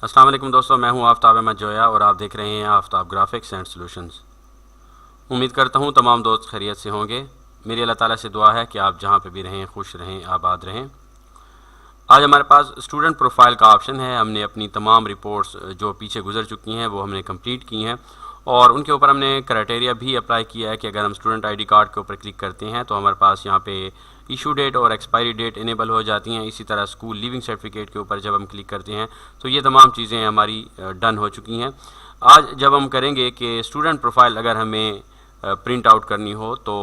अस्सलाम वालेकुम दोस्तों, मैं हूं आफ्ताब अहमद जोया और आप देख रहे हैं आफ्ताब ग्राफिक्स एंड सॉल्यूशंस। उम्मीद करता हूं तमाम दोस्त खैरियत से होंगे। मेरी अल्लाह ताला से दुआ है कि आप जहां पे भी रहें खुश रहें, आबाद रहें। आज हमारे पास स्टूडेंट प्रोफाइल का ऑप्शन है। हमने अपनी तमाम रिपोर्ट्स जो पीछे गुजर चुकी हैं वो हमने कंप्लीट की हैं और उनके ऊपर हमने क्राइटेरिया भी अप्लाई किया है कि अगर हम स्टूडेंट आईडी कार्ड के ऊपर क्लिक करते हैं तो हमारे पास यहाँ पे इशू डेट और एक्सपायरी डेट इनेबल हो जाती हैं। इसी तरह स्कूल लिविंग सर्टिफिकेट के ऊपर जब हम क्लिक करते हैं तो ये तमाम चीज़ें हमारी डन हो चुकी हैं। आज जब हम करेंगे कि स्टूडेंट प्रोफाइल अगर हमें प्रिंट आउट करनी हो तो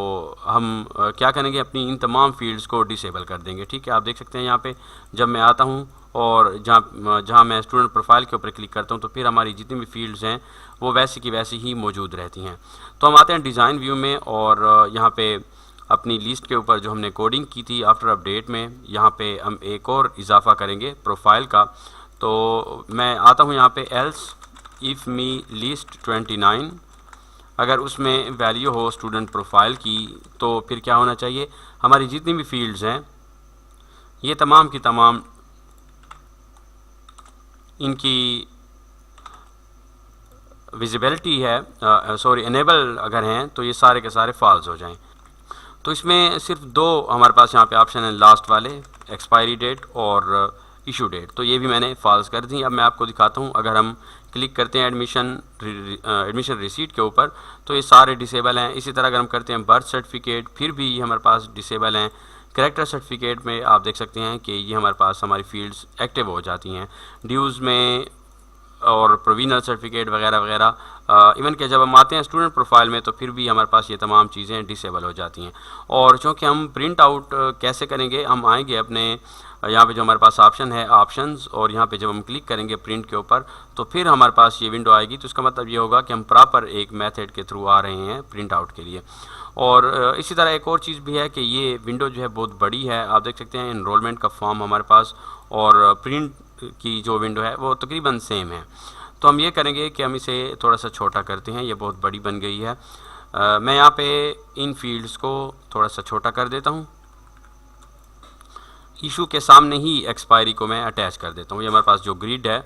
हम क्या करेंगे, अपनी इन तमाम फील्ड्स को डिसेबल कर देंगे। ठीक है, आप देख सकते हैं यहाँ पे जब मैं आता हूँ और जहाँ जहाँ मैं स्टूडेंट प्रोफाइल के ऊपर क्लिक करता हूँ तो फिर हमारी जितनी भी फील्ड्स हैं वो वैसी की वैसी ही मौजूद रहती हैं। तो हम आते हैं डिज़ाइन व्यू में और यहाँ पे अपनी लिस्ट के ऊपर जो हमने कोडिंग की थी आफ्टर अपडेट में, यहाँ पे हम एक और इजाफा करेंगे प्रोफाइल का। तो मैं आता हूँ यहाँ पे एल्स इफ़ मी लिस्ट 29, अगर उसमें वैल्यू हो स्टूडेंट प्रोफाइल की तो फिर क्या होना चाहिए, हमारी जितनी भी फील्ड्स हैं ये तमाम की तमाम इनकी विजिबिलिटी है इनेबल अगर हैं तो ये सारे के सारे फॉल्स हो जाएं। तो इसमें सिर्फ दो हमारे पास यहाँ पे ऑप्शन है लास्ट वाले, एक्सपायरी डेट और इशू डेट, तो ये भी मैंने फॉल्स कर दी। अब मैं आपको दिखाता हूँ, अगर हम क्लिक करते हैं एडमिशन रिसीट के ऊपर तो ये सारे डिसेबल हैं। इसी तरह अगर हम करते हैं बर्थ सर्टिफिकेट फिर भी हमारे पास डिसेबल हैं। करेक्टर सर्टिफिकेट में आप देख सकते हैं कि ये हमारे पास हमारी फील्ड्स एक्टिव हो जाती हैं। ड्यूज़ में और प्रोविजनल सर्टिफिकेट वगैरह वगैरह, इवन कि जब हम आते हैं स्टूडेंट प्रोफाइल में तो फिर भी हमारे पास ये तमाम चीज़ें डिसेबल हो जाती हैं। और चूँकि हम प्रिंट आउट कैसे करेंगे, हम आएंगे अपने यहाँ पे जो हमारे पास ऑप्शन है ऑप्शंस, और यहाँ पे जब हम क्लिक करेंगे प्रिंट के ऊपर तो फिर हमारे पास ये विंडो आएगी। तो इसका मतलब ये होगा कि हम प्रॉपर एक मेथड के थ्रू आ रहे हैं प्रिंट आउट के लिए। और इसी तरह एक और चीज़ भी है कि ये विंडो जो है बहुत बड़ी है। आप देख सकते हैं इनरोलमेंट का फॉर्म हमारे पास और प्रिंट की जो विंडो है वो तकरीबन सेम है। तो हम ये करेंगे कि हम इसे थोड़ा सा छोटा करते हैं, ये बहुत बड़ी बन गई है। मैं यहाँ पे इन फील्ड्स को थोड़ा सा छोटा कर देता हूँ। इशू के सामने ही एक्सपायरी को मैं अटैच कर देता हूँ। ये हमारे पास जो ग्रिड है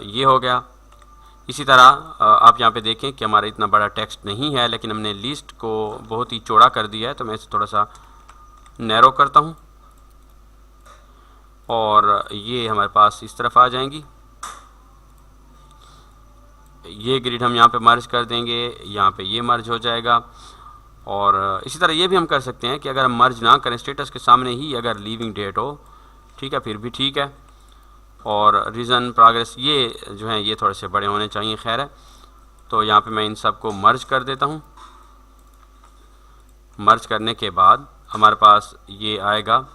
ये हो गया। इसी तरह आप यहाँ पे देखें कि हमारा इतना बड़ा टेक्स्ट नहीं है, लेकिन हमने लिस्ट को बहुत ही चौड़ा कर दिया है। तो मैं इसे थोड़ा सा नैरो करता हूँ और ये हमारे पास इस तरफ आ जाएंगी। ये ग्रिड हम यहाँ पे मर्ज कर देंगे, यहाँ पे ये मर्ज हो जाएगा। और इसी तरह ये भी हम कर सकते हैं कि अगर हम मर्ज ना करें, स्टेटस के सामने ही अगर लीविंग डेट हो, ठीक है, फिर भी ठीक है। और रीज़न प्रोग्रेस ये जो है ये थोड़े से बड़े होने चाहिए, खैर है। तो यहाँ पे मैं इन सब को मर्ज कर देता हूँ। मर्ज करने के बाद हमारे पास ये आएगा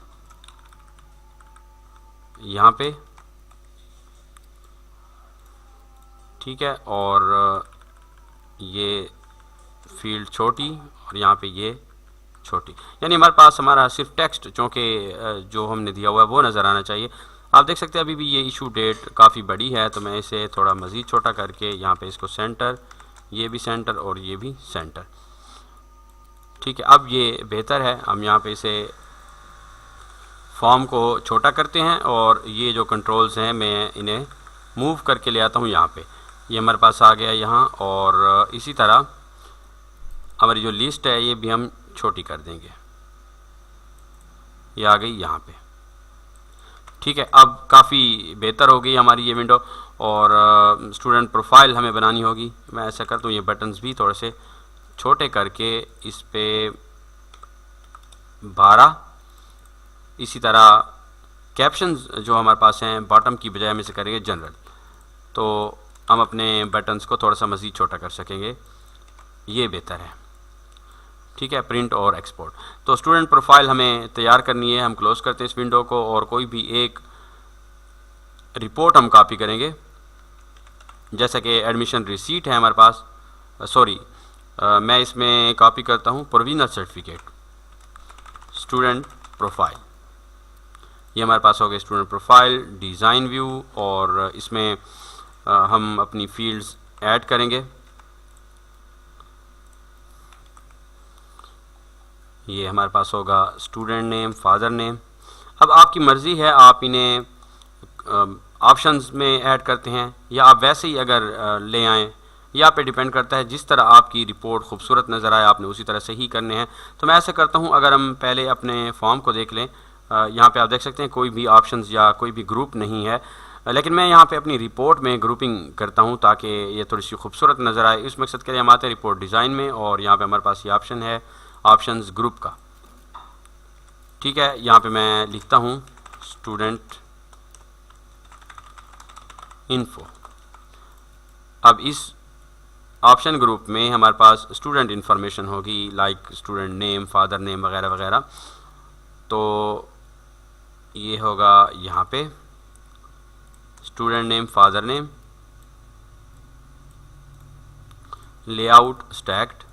यहाँ पे, ठीक है। और ये फील्ड छोटी और यहाँ पे ये छोटी, यानी हमारे पास हमारा सिर्फ टेक्स्ट चूँकि जो हमने दिया हुआ है वो नज़र आना चाहिए। आप देख सकते हैं अभी भी ये इशू डेट काफ़ी बड़ी है, तो मैं इसे थोड़ा मज़ीद छोटा करके यहाँ पे इसको सेंटर, ये भी सेंटर और ये भी सेंटर, ठीक है। अब ये बेहतर है। हम यहाँ पे इसे फॉर्म को छोटा करते हैं और ये जो कंट्रोल्स हैं मैं इन्हें मूव करके ले आता हूँ यहाँ पे। ये हमारे पास आ गया यहाँ। और इसी तरह हमारी जो लिस्ट है ये भी हम छोटी कर देंगे, ये आ गई यहाँ पे, ठीक है। अब काफ़ी बेहतर हो गई हमारी ये विंडो। और स्टूडेंट प्रोफाइल हमें बनानी होगी। मैं ऐसा करता हूँ, ये बटन्स भी थोड़े से छोटे करके इस पे 12। इसी तरह कैप्शंस जो हमारे पास हैं बॉटम की बजाय में से करेंगे जनरल, तो हम अपने बटन्स को थोड़ा सा मज़ीद छोटा कर सकेंगे, ये बेहतर है, ठीक है। प्रिंट और एक्सपोर्ट, तो स्टूडेंट प्रोफाइल हमें तैयार करनी है। हम क्लोज करते हैं इस विंडो को और कोई भी एक रिपोर्ट हम कॉपी करेंगे, जैसा कि एडमिशन रिसीट है हमारे पास, मैं इसमें कॉपी करता हूँ प्रोविजनल सर्टिफिकेट स्टूडेंट प्रोफाइल। ये हमारे पास हो गया स्टूडेंट प्रोफाइल डिज़ाइन व्यू, और इसमें हम अपनी फील्ड्स ऐड करेंगे। ये हमारे पास होगा स्टूडेंट नेम, फादर नेम। अब आपकी मर्ज़ी है, आप इन्हें ऑप्शंस में ऐड करते हैं, या आप वैसे ही अगर ले आएँ, या पे डिपेंड करता है। जिस तरह आपकी रिपोर्ट खूबसूरत नज़र आए आपने उसी तरह से ही करने हैं। तो मैं ऐसे करता हूँ, अगर हम पहले अपने फॉर्म को देख लें, यहाँ पे आप देख सकते हैं कोई भी ऑप्शंस या कोई भी ग्रुप नहीं है, लेकिन मैं यहाँ पे अपनी रिपोर्ट में ग्रुपिंग करता हूँ ताकि ये थोड़ी सी खूबसूरत नज़र आए। इस मकसद के लिए हम आते हैं रिपोर्ट डिज़ाइन में, और यहाँ पे हमारे पास ये ऑप्शन है ऑप्शंस ग्रुप का। ठीक है, यहाँ पे मैं लिखता हूँ स्टूडेंट इन्फो। अब इस ऑप्शन ग्रुप में हमारे पास स्टूडेंट इन्फॉर्मेशन होगी, like student name, father name वगैरह वगैरह। तो ये होगा यहाँ पे student name, father name, layout stacked,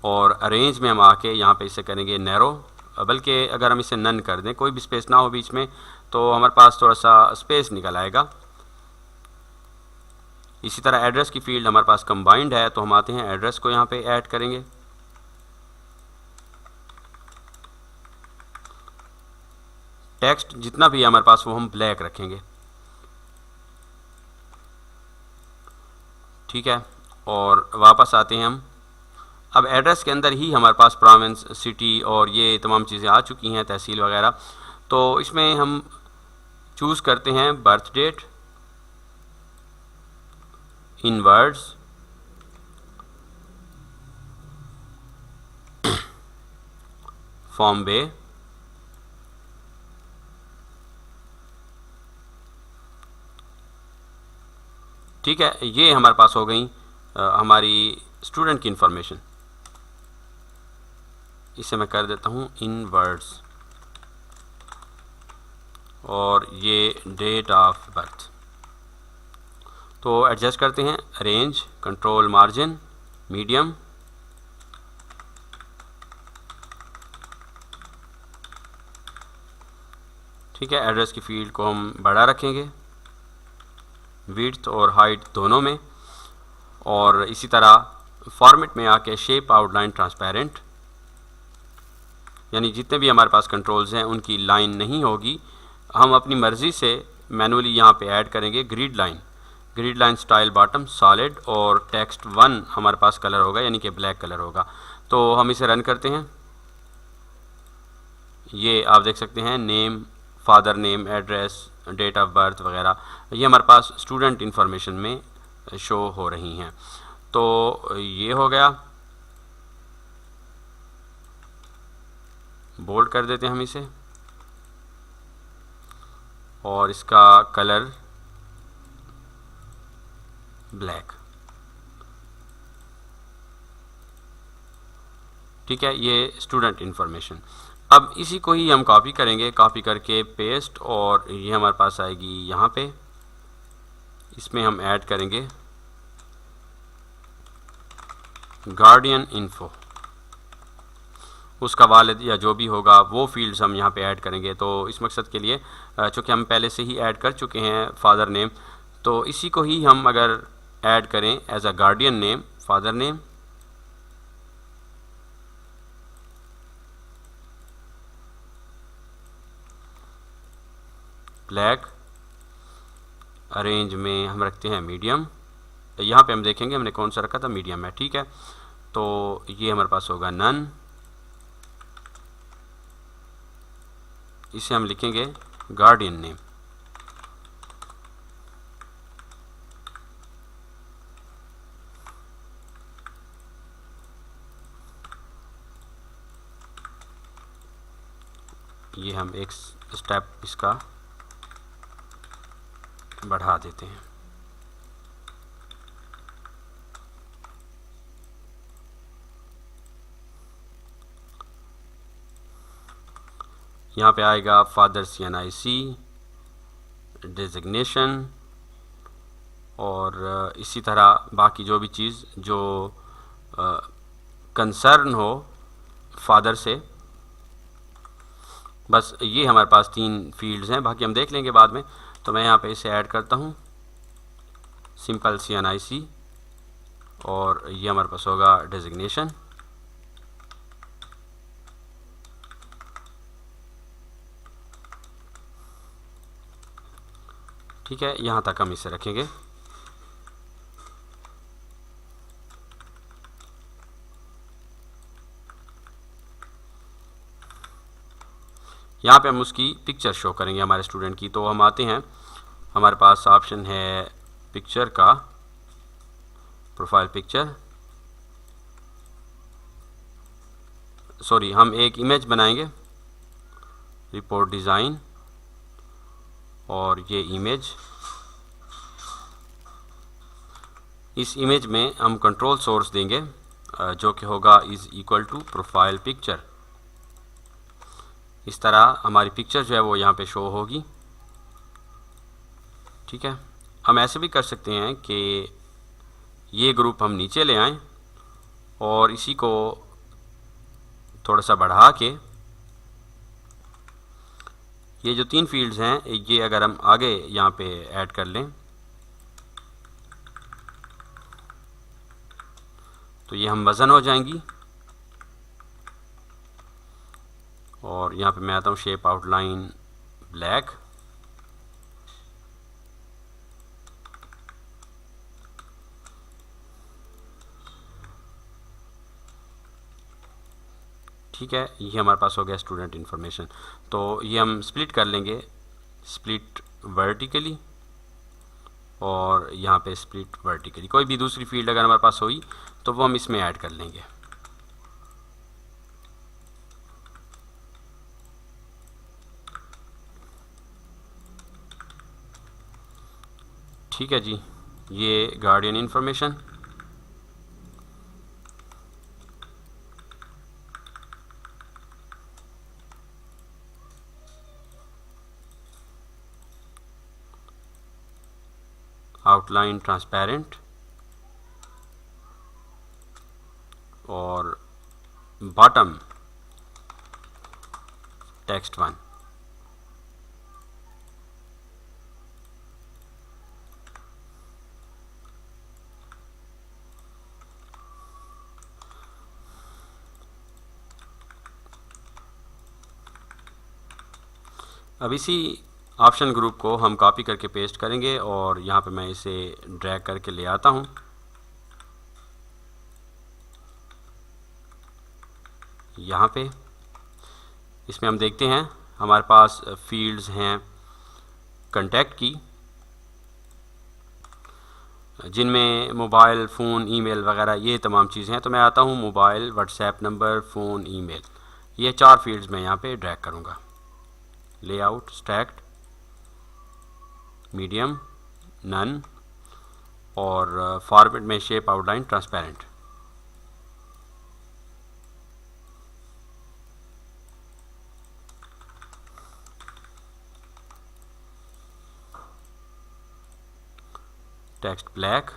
और अरेंज में हम आके यहाँ पे इसे करेंगे नैरो, बल्कि अगर हम इसे नन कर दें, कोई भी स्पेस ना हो बीच में, तो हमारे पास थोड़ा सा स्पेस निकल आएगा। इसी तरह एड्रेस की फील्ड हमारे पास कंबाइंड है, तो हम आते हैं एड्रेस को यहाँ पे ऐड करेंगे। टेक्स्ट जितना भी है हमारे पास वो हम ब्लैक रखेंगे। ठीक है, और वापस आते हैं हम। अब एड्रेस के अंदर ही हमारे पास प्रोविंस, सिटी और ये तमाम चीज़ें आ चुकी हैं, तहसील वगैरह। तो इसमें हम चूज़ करते हैं बर्थ डेट इन वर्ड्स, फॉर्म बे, ठीक है। ये हमारे पास हो गई हमारी स्टूडेंट की इंफॉर्मेशन। इसे मैं कर देता हूँ इन वर्ड्स, और ये डेट ऑफ बर्थ। तो एडजस्ट करते हैं, रेंज, कंट्रोल, मार्जिन, मीडियम, ठीक है। एड्रेस की फील्ड को हम बड़ा रखेंगे, विड्थ और हाइट दोनों में, और इसी तरह फॉर्मेट में आके शेप, आउटलाइन, ट्रांसपेरेंट, यानी जितने भी हमारे पास कंट्रोल्स हैं उनकी लाइन नहीं होगी, हम अपनी मर्ज़ी से मैनुअली यहाँ पे ऐड करेंगे grid line. Grid line style bottom solid, और टेक्स्ट 1 हमारे पास कलर होगा, यानी कि ब्लैक कलर होगा। तो हम इसे रन करते हैं। ये आप देख सकते हैं name, father name, address, date of birth वगैरह, ये हमारे पास स्टूडेंट इन्फॉर्मेशन में शो हो रही हैं। तो ये हो गया, बोल्ड कर देते हैं हम इसे, और इसका कलर ब्लैक। ठीक है, ये स्टूडेंट इन्फॉर्मेशन। अब इसी को ही हम कॉपी करेंगे, कॉपी करके पेस्ट, और ये हमारे पास आएगी यहाँ पे। इसमें हम ऐड करेंगे गार्डियन इन्फो, उसका वालिद या जो भी होगा वो फील्ड्स हम यहाँ पे ऐड करेंगे। तो इस मकसद के लिए चूँकि हम पहले से ही ऐड कर चुके हैं फादर नेम, तो इसी को ही हम अगर ऐड करें as a guardian name, father name, black, arrange में हम रखते हैं मीडियम। यहाँ पे हम देखेंगे हमने कौन सा रखा था, मीडियम है, ठीक है। तो ये हमारे पास होगा नन, इसे हम लिखेंगे गार्डियन नेम। ये हम एक स्टेप इसका बढ़ा देते हैं। यहाँ पे आएगा फादर CNIC, डेजिग्नेशन, और इसी तरह बाकी जो भी चीज़ जो कंसर्न हो फादर से। बस ये हमारे पास 3 फील्ड्स हैं, बाकी हम देख लेंगे बाद में। तो मैं यहाँ पे इसे ऐड करता हूँ, सिंपल CNIC, और ये हमारे पास होगा डेजिग्नेशन। ठीक है, यहाँ तक हम इसे रखेंगे। यहाँ पे हम उसकी पिक्चर शो करेंगे हमारे स्टूडेंट की। तो हम आते हैं, हमारे पास ऑप्शन है पिक्चर का, प्रोफाइल पिक्चर, सॉरी हम एक इमेज बनाएंगे, रिपोर्ट डिज़ाइन, और ये इमेज, इस इमेज में हम कंट्रोल सोर्स देंगे जो कि होगा is equal to profile picture. इस तरह हमारी पिक्चर जो है वो यहाँ पे शो होगी। ठीक है, हम ऐसे भी कर सकते हैं कि ये ग्रुप हम नीचे ले आएं और इसी को थोड़ा सा बढ़ा के ये जो 3 फील्ड्स हैं ये अगर हम आगे यहाँ पे ऐड कर लें तो ये हम वज़न हो जाएंगी। और यहाँ पे मैं आता हूँ शेप आउटलाइन ब्लैक, ठीक है, ये हमारे पास हो गया स्टूडेंट इन्फॉर्मेशन। तो ये हम स्प्लिट कर लेंगे, स्प्लिट वर्टिकली और यहाँ पे स्प्लिट वर्टिकली। कोई भी दूसरी फील्ड अगर हमारे पास हुई तो वो हम इसमें ऐड कर लेंगे। ठीक है जी, ये गार्डियन इन्फॉर्मेशन। आउटलाइन ट्रांसपेरेंट और बॉटम टेक्स्ट 1। अब इसी ऑप्शन ग्रुप को हम कॉपी करके पेस्ट करेंगे और यहाँ पे मैं इसे ड्रैग करके ले आता हूँ। यहाँ पे इसमें हम देखते हैं हमारे पास फील्ड्स हैं कांटेक्ट की, जिनमें मोबाइल, फ़ोन, ईमेल वगैरह ये तमाम चीज़ें हैं। तो मैं आता हूँ mobile, WhatsApp number, phone, email, ये 4 फील्ड्स मैं यहाँ पे ड्रैग करूँगा। लेआउट स्टैक्ड, मीडियम, नन, और फॉर्मेट में shape outline transparent. Text black,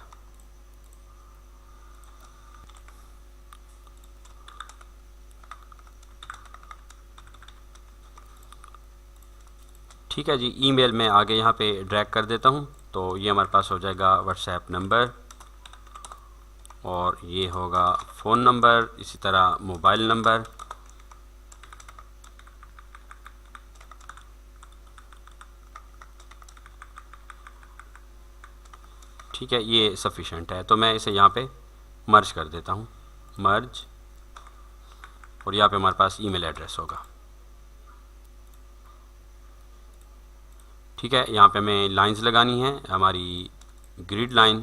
ठीक है जी। ईमेल में आगे यहाँ पे ड्रैग कर देता हूँ तो ये हमारे पास हो जाएगा व्हाट्सएप नंबर और ये होगा फ़ोन नंबर, इसी तरह मोबाइल नंबर। ठीक है, ये सफिशेंट है। तो मैं इसे यहाँ पे मर्ज कर देता हूँ, मर्ज, और यहाँ पे हमारे पास ईमेल एड्रेस होगा। ठीक है, यहाँ पे हमें लाइंस लगानी है, हमारी ग्रिड लाइन।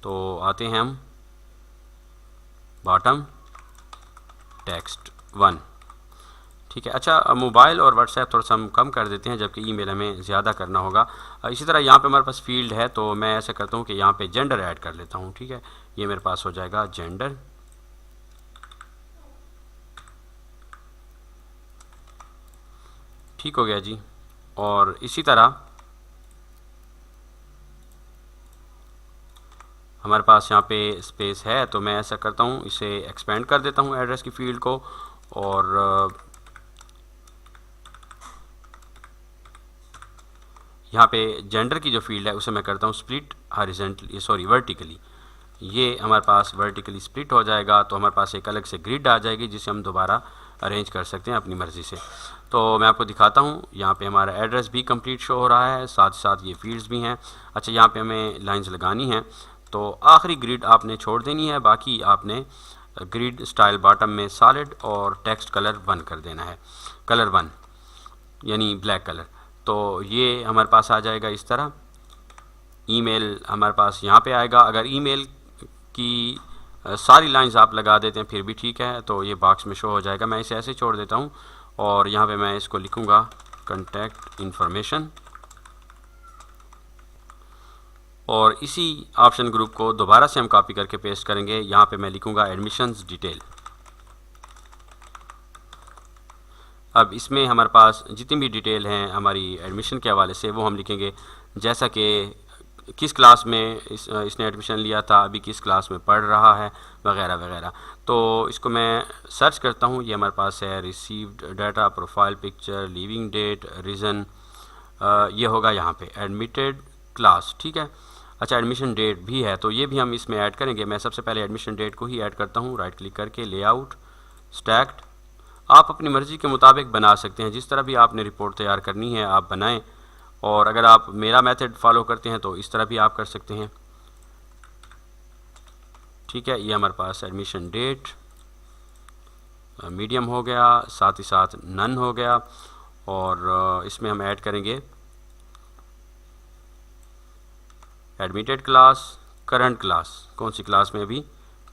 तो आते हैं हम बॉटम टेक्स्ट 1। ठीक है, अच्छा मोबाइल और व्हाट्सएप थोड़ा सा हम कम कर देते हैं, जबकि ईमेल हमें ज़्यादा करना होगा। इसी तरह यहाँ पे हमारे पास फील्ड है तो मैं ऐसा करता हूँ कि यहाँ पे जेंडर ऐड कर लेता हूँ। ठीक है, ये मेरे पास हो जाएगा जेंडर। ठीक हो गया जी। और इसी तरह हमारे पास यहाँ पे स्पेस है तो मैं ऐसा करता हूँ, इसे एक्सपेंड कर देता हूँ एड्रेस की फील्ड को, और यहाँ पे जेंडर की जो फील्ड है उसे मैं करता हूँ स्प्लिट हॉरिजॉन्टली, सॉरी वर्टिकली। ये हमारे पास वर्टिकली स्प्लिट हो जाएगा तो हमारे पास एक अलग से ग्रिड आ जाएगी जिसे हम दोबारा अरेंज कर सकते हैं अपनी मर्ज़ी से। तो मैं आपको दिखाता हूँ, यहाँ पे हमारा एड्रेस भी कंप्लीट शो हो रहा है, साथ ही साथ ये फील्ड्स भी हैं। अच्छा, यहाँ पे हमें लाइंस लगानी हैं, तो आखिरी ग्रिड आपने छोड़ देनी है, बाकी आपने ग्रिड स्टाइल बॉटम में सॉलिड और टेक्स्ट कलर 1 कर देना है, कलर 1 यानी ब्लैक कलर। तो ये हमारे पास आ जाएगा इस तरह। ईमेल हमारे पास यहाँ पे आएगा। अगर ईमेल की सारी लाइंस आप लगा देते हैं फिर भी ठीक है, तो ये बॉक्स में शो हो जाएगा। मैं इसे ऐसे छोड़ देता हूँ और यहाँ पे मैं इसको लिखूँगा कॉन्टैक्ट इन्फॉर्मेशन, और इसी ऑप्शन ग्रुप को दोबारा से हम कॉपी करके पेस्ट करेंगे। यहाँ पे मैं लिखूँगा एडमिशन्स डिटेल। अब इसमें हमारे पास जितनी भी डिटेल हैं हमारी एडमिशन के हवाले से वो हम लिखेंगे, जैसा कि किस क्लास में इसने एडमिशन लिया था, अभी किस क्लास में पढ़ रहा है, वगैरह वगैरह। तो इसको मैं सर्च करता हूँ, ये हमारे पास है received data, profile picture, leaving date, reason, ये होगा यहाँ पे एडमिटेड क्लास, ठीक है। अच्छा, एडमिशन डेट भी है तो ये भी हम इसमें ऐड करेंगे। मैं सबसे पहले एडमिशन डेट को ही ऐड करता हूँ, राइट क्लिक करके लेआउट स्टैक्ड। आप अपनी मर्ज़ी के मुताबिक बना सकते हैं, जिस तरह भी आपने रिपोर्ट तैयार करनी है आप बनाएं, और अगर आप मेरा मेथड फॉलो करते हैं तो इस तरह भी आप कर सकते हैं, ठीक है। ये हमारे पास एडमिशन डेट मीडियम हो गया, साथ ही साथ नन हो गया, और इसमें हम ऐड करेंगे एडमिटेड क्लास, करंट क्लास, कौन सी क्लास में अभी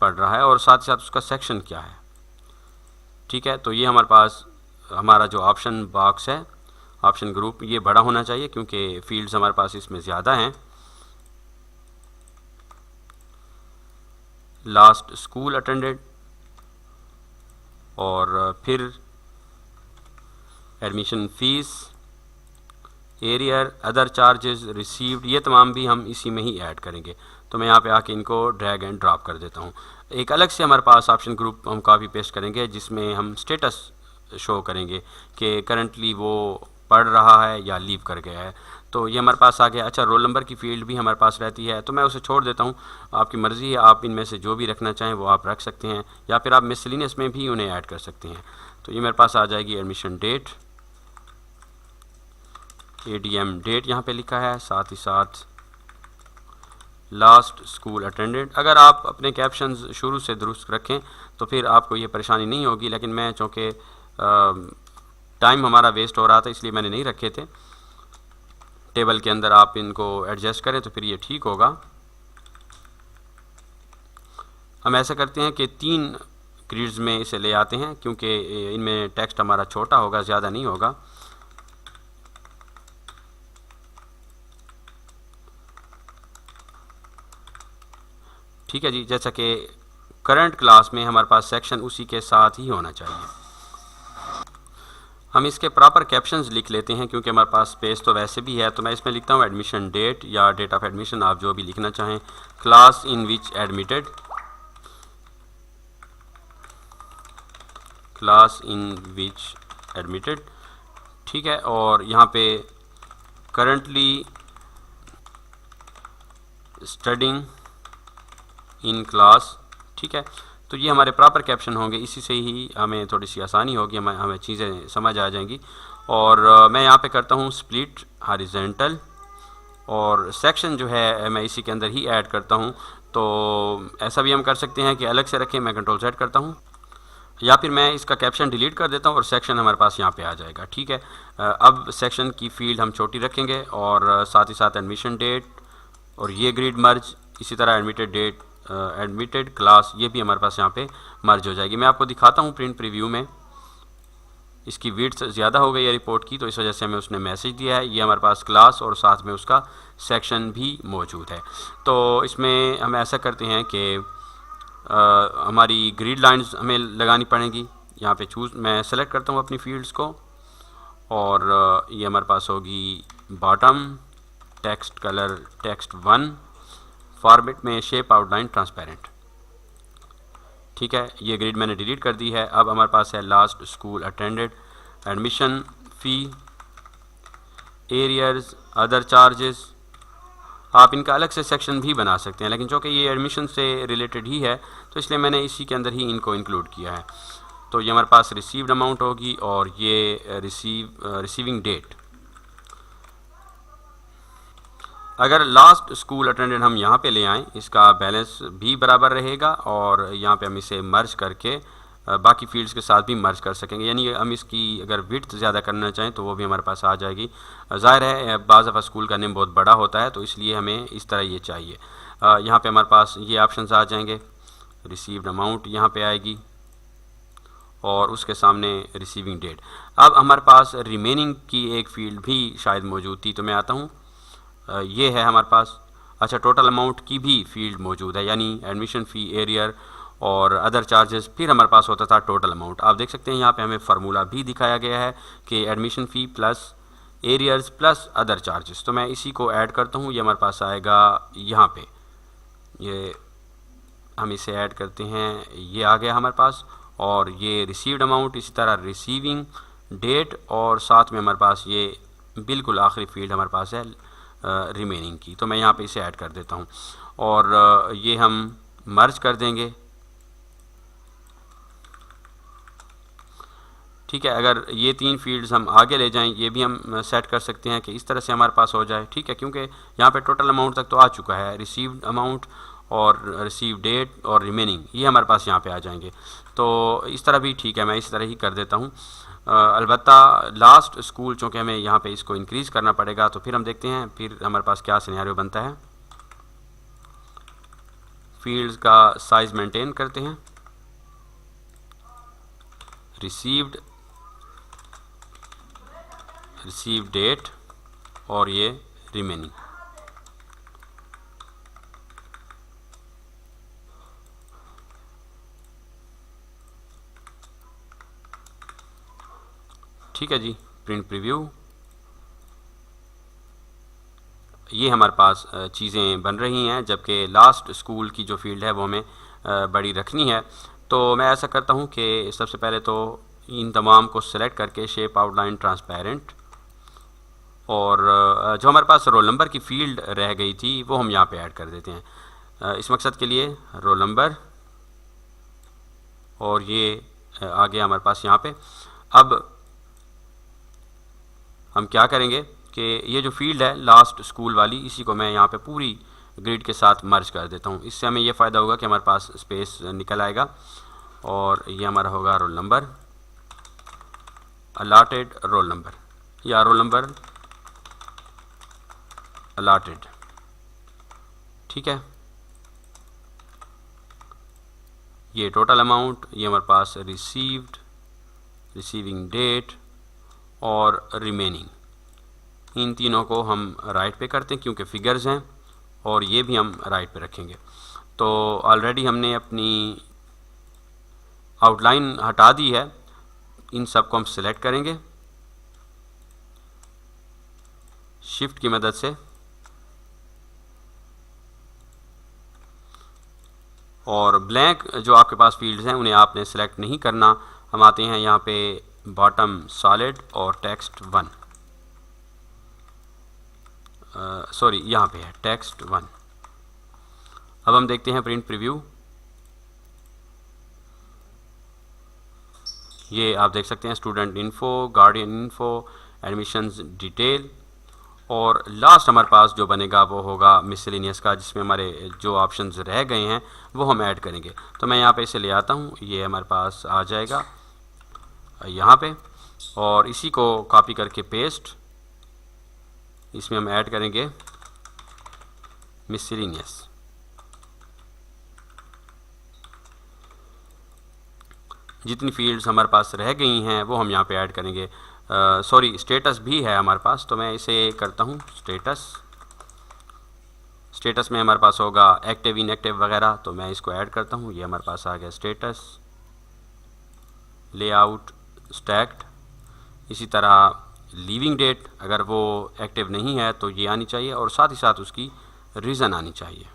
पढ़ रहा है, और साथ ही साथ उसका सेक्शन क्या है, ठीक है। तो ये हमारे पास हमारा जो ऑप्शन बॉक्स है, ऑप्शन ग्रुप, ये बड़ा होना चाहिए क्योंकि फील्ड्स हमारे पास इसमें ज़्यादा हैं। लास्ट स्कूल अटेंडेड, और फिर admission fees, arrear, other charges, received, ये तमाम भी हम इसी में ही ऐड करेंगे। तो मैं यहाँ पे आके इनको ड्रैग एंड ड्रॉप कर देता हूँ। एक अलग से हमारे पास ऑप्शन ग्रुप हम कॉपी पेस्ट करेंगे, जिसमें हम स्टेटस शो करेंगे कि करंटली वो पढ़ रहा है या लीव कर गया है। तो ये हमारे पास आ गया। अच्छा, रोल नंबर की फील्ड भी हमारे पास रहती है, तो मैं उसे छोड़ देता हूँ, आपकी मर्ज़ी है, आप इनमें से जो भी रखना चाहें वो आप रख सकते हैं, या फिर आप मिसलिनियस में भी उन्हें ऐड कर सकते हैं। तो ये मेरे पास आ जाएगी एडमिशन डेट, एडीएम डेट यहाँ पे लिखा है, साथ ही साथ लास्ट स्कूल अटेंडेड। अगर आप अपने कैप्शंस शुरू से दुरुस्त रखें तो फिर आपको ये परेशानी नहीं होगी, लेकिन मैं चूँकि टाइम हमारा वेस्ट हो रहा था इसलिए मैंने नहीं रखे थे। टेबल के अंदर आप इनको एडजस्ट करें तो फिर ये ठीक होगा। हम ऐसा करते हैं कि 3 ग्रिड्स में इसे ले आते हैं, क्योंकि इनमें टेक्स्ट हमारा छोटा होगा, ज़्यादा नहीं होगा। ठीक है जी, जैसा कि करंट क्लास में हमारे पास सेक्शन उसी के साथ ही होना चाहिए। हम इसके प्रॉपर कैप्शंस लिख लेते हैं क्योंकि हमारे पास स्पेस तो वैसे भी है। तो मैं इसमें लिखता हूँ एडमिशन डेट या डेट ऑफ एडमिशन, आप जो भी लिखना चाहें, class in which admitted, class in which admitted, ठीक है। और यहाँ पे करंटली स्टडिंग इन क्लास, ठीक है। तो ये हमारे प्रॉपर कैप्शन होंगे, इसी से ही हमें थोड़ी सी आसानी होगी, हमें चीज़ें समझ आ जाएंगी। और मैं यहाँ पे करता हूँ स्प्लिट हॉरिजॉन्टल, और सेक्शन जो है मैं इसी के अंदर ही ऐड करता हूँ। तो ऐसा भी हम कर सकते हैं कि अलग से रखें, मैं कंट्रोल Z करता हूँ, या फिर मैं इसका कैप्शन डिलीट कर देता हूँ और सेक्शन हमारे पास यहाँ पे आ जाएगा, ठीक है। अब सेक्शन की फील्ड हम छोटी रखेंगे, और साथ ही साथ एडमिशन डेट, और ये ग्रिड मर्ज, इसी तरह एडमिटेड डेट, एडमिटेड क्लास, ये भी हमारे पास यहाँ पे मर्ज हो जाएगी। मैं आपको दिखाता हूँ प्रिंट प्रीव्यू में, इसकी विड्थ ज़्यादा हो गई है रिपोर्ट की, तो इस वजह से हमें उसने मैसेज दिया है। ये हमारे पास क्लास और साथ में उसका सेक्शन भी मौजूद है। तो इसमें हम ऐसा करते हैं कि हमारी ग्रिड लाइंस हमें लगानी पड़ेंगी। यहाँ पे मैं सेलेक्ट करता हूँ अपनी फील्ड्स को, और ये हमारे पास होगी bottom text colour text 1, format में शेप आउटलाइन ट्रांसपेरेंट, ठीक है। ये ग्रिड मैंने डिलीट कर दी है। अब हमारे पास है लास्ट स्कूल अटेंडेड, एडमिशन फ़ी, एरियर्स, अदर चार्जेस। आप इनका अलग से सेक्शन भी बना सकते हैं, लेकिन चूँकि ये एडमिशन से रिलेटेड ही है तो इसलिए मैंने इसी के अंदर ही इनको इंक्लूड किया है। तो ये हमारे पास रिसीव्ड अमाउंट होगी और ये रिसीविंग डेट। अगर लास्ट स्कूल अटेंडेड हम यहाँ पे ले आएँ, इसका बैलेंस भी बराबर रहेगा और यहाँ पे हम इसे मर्ज करके बाकी फील्ड्स के साथ भी मर्ज कर सकेंगे। यानी हम इसकी अगर विड्थ ज़्यादा करना चाहें तो वो भी हमारे पास आ जाएगी। ज़ाहिर है बाज़ दफ़ा स्कूल का नेम बहुत बड़ा होता है तो इसलिए हमें इस तरह ये चाहिए। यहाँ पे हमारे पास ये ऑप्शंस आ जाएंगे, रिसीव्ड अमाउंट यहाँ पे आएगी और उसके सामने रिसीविंग डेट। अब हमारे पास रिमेनिंग की एक फ़ील्ड भी शायद मौजूद थी, तो मैं आता हूँ, ये है हमारे पास। अच्छा, टोटल अमाउंट की भी फील्ड मौजूद है, यानी एडमिशन फ़ी, एरियर और अदर चार्जेस। फिर हमारे पास होता था टोटल अमाउंट। आप देख सकते हैं यहाँ पे हमें फार्मूला भी दिखाया गया है कि एडमिशन फ़ी plus arrears plus other charges. तो मैं इसी को ऐड करता हूँ, ये हमारे पास आएगा यहाँ पे, ये हम इसे ऐड करते हैं, ये आ गया हमारे पास। और ये रिसीव्ड अमाउंट, इसी तरह रिसीविंग डेट और साथ में हमारे पास ये बिल्कुल आखिरी फील्ड हमारे पास है रिमेनिंग की। तो मैं यहाँ पे इसे ऐड कर देता हूँ और ये हम मर्ज कर देंगे। ठीक है, अगर ये तीन फील्ड्स हम आगे ले जाएं, ये भी हम सेट कर सकते हैं कि इस तरह से हमारे पास हो जाए। ठीक है, क्योंकि यहाँ पे टोटल अमाउंट तक तो आ चुका है, रिसीव्ड अमाउंट और रिसीव डेट और रिमेनिंग ये हमारे पास यहाँ पे आ जाएंगे। तो इस तरह भी ठीक है, मैं इस तरह ही कर देता हूँ। अलबत्ता लास्ट स्कूल चूँकि हमें यहाँ पे इसको इंक्रीज़ करना पड़ेगा, तो फिर हम देखते हैं फिर हमारे पास क्या सिनेरियो बनता है। फील्ड्स का साइज़ मेंटेन करते हैं, रिसीव्ड, रिसीव डेट और ये रिमेनिंग। ठीक है जी, प्रिंट प्रीव्यू, ये हमारे पास चीज़ें बन रही हैं, जबकि लास्ट स्कूल की जो फील्ड है वो हमें बड़ी रखनी है। तो मैं ऐसा करता हूँ कि सबसे पहले तो इन तमाम को सेलेक्ट करके शेप आउटलाइन ट्रांसपेरेंट, और जो हमारे पास रोल नंबर की फ़ील्ड रह गई थी वो हम यहाँ पे ऐड कर देते हैं। इस मकसद के लिए रोल नंबर, और ये आ गया हमारे पास यहाँ पे। अब हम क्या करेंगे कि ये जो फील्ड है लास्ट स्कूल वाली, इसी को मैं यहाँ पे पूरी ग्रिड के साथ मर्ज कर देता हूँ। इससे हमें ये फ़ायदा होगा कि हमारे पास स्पेस निकल आएगा और ये हमारा होगा roll number, allotted roll number या रोल नंबर अलाटेड। ठीक है, ये टोटल अमाउंट, ये हमारे पास रिसीव्ड, रिसीविंग डेट और रिमेनिंग, इन तीनों को हम राइट पे करते हैं क्योंकि फिगर्स हैं, और ये भी हम राइट पे रखेंगे। तो ऑलरेडी हमने अपनी आउटलाइन हटा दी है, इन सब को हम सिलेक्ट करेंगे शिफ्ट की मदद से, और ब्लैंक जो आपके पास फील्ड्स हैं उन्हें आपने सेलेक्ट नहीं करना। हम आते हैं यहाँ पे बॉटम सॉलिड और टेक्स्ट 1, सॉरी यहाँ पे है टेक्स्ट 1। अब हम देखते हैं प्रिंट प्रीव्यू, ये आप देख सकते हैं student info, guardian info, admissions detail, और लास्ट हमारे पास जो बनेगा वो होगा मिसलेनियस का, जिसमें हमारे जो ऑप्शंस रह गए हैं वो हम ऐड करेंगे। तो मैं यहाँ पे इसे ले आता हूँ, ये हमारे पास आ जाएगा यहाँ पे, और इसी को कॉपी करके पेस्ट, इसमें हम ऐड करेंगे मिसलेनियस। जितनी फील्ड्स हमारे पास रह गई हैं वो हम यहाँ पे ऐड करेंगे। सॉरी, स्टेटस भी है हमारे पास, तो मैं इसे करता हूँ स्टेटस। स्टेटस में हमारे पास होगा एक्टिव, इनएक्टिव वगैरह, तो मैं इसको ऐड करता हूँ। ये हमारे पास आ गया स्टेटस, लेआउट, स्टैक्ड। इसी तरह लीविंग डेट, अगर वो एक्टिव नहीं है तो ये आनी चाहिए, और साथ ही साथ उसकी रीज़न आनी चाहिए।